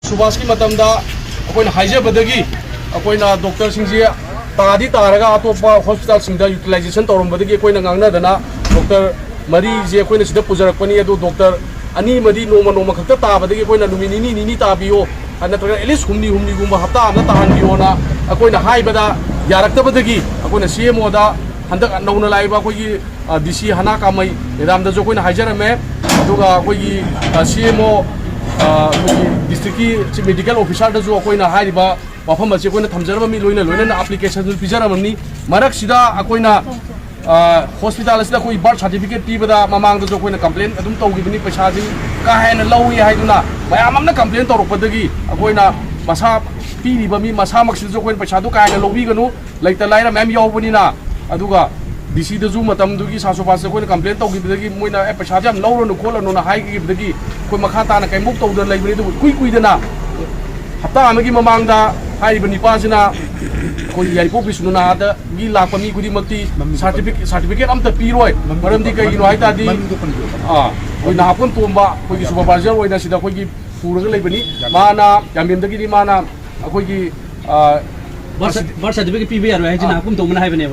Subas ki matamda akoina haijabadagi akoina doctor singje tadi taraga atopa hospital singda utilization tawrambadagi akoina ngangnadana doctor mari je akoina sida pujarakpani adu doctor ani madi noma khakta tabadagi akoina numini nini tabiyo anatraga at least humni gumba hapta amna tahanbiona akoina haibada yaraktabadagi akoina CMO da handak nauna laiba akoigi DC hana kamai nidamda jo akoina haijarame aduga akoigi CMO district medical officer da jo akoina haiba wafam ase akoina thamjaraba mi loina application pijaramni marak sida akoina hospital asida koi birth certificate pibada mamang da jo akoina complaint adum tawgibni paisa ji ka haina lawi haiduna mayam amna complaint tawrokpadagi akoina masa piriba mi masa maksida jo akoina paisa do ka haina lobi ganu laita laira mem yawbani na aduga DC da ju matam dugi saso pasa akoina complaint tawgibdagi moina paisa jam lawronu kholanu na haigibdagi koi makha ta na kaimuk tawdar laibani du kui dana hapta amagi mamangda haibani pasina koi Yairipok bisnuna da gi lakpami gudi makti certificate amta piroi maramdi kai no haita di koi na hapon tomba koi supervisor oina sida koi gi puraga laibani mana yamimdagi di mana koi gi birth certificate pibe yaro hai jina kum tomna hai bane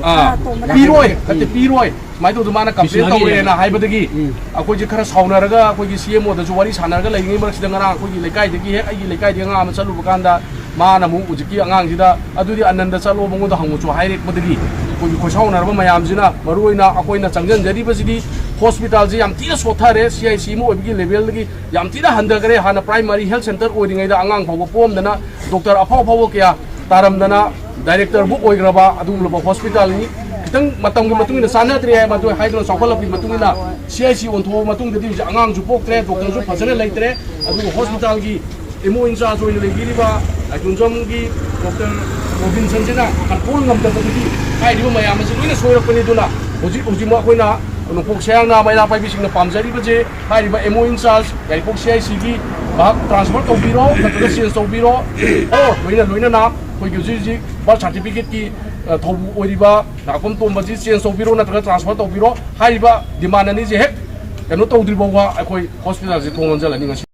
piroi mai do mana complaint tawre na haibadagi akoi ji khara saunaraga koi gi CMO da ju wari sanaraga laingi marak sida ngara koi gi lekai dagi he ai lekai di nga ma chalu bakanda mana mu ujiki angang sida adudi ananda chalo bangu da hangu chu hairek badagi koi gi khosaunarba mayam jina maruina akoina changjan jari basidi hospital ji yam tira sothare CIC mu obigi level gi yam tira handagare hana primary health center oidingai da angang phaw pom dana doctor afaw kya taramdana director book oigraba adum loba hospital ni kitang matang gi matung ina sanatri hai matu haidon sokolapi matung ina CIC ontho matung de di angang ju poktre doctor ju phasana leitre adu hospital gi emo in charge oina legiriba ajunjam gi doctor Robinson jina kan pol ngamda bagi haidi mayam ji loina soirakpani duna hoji ma koina nopok sayang na maila pai bising na pamjari baje haidi ba emo in charge Yairipok CHC gi ba transfer to biro na change to biro loina na koi gi birth certificate ki thobu oiriba nakom tomba ji change to biro na transfer to biro haidi ba demand ani je hek kanu to dribo wa akoi hospital ji thongon jalani ngasi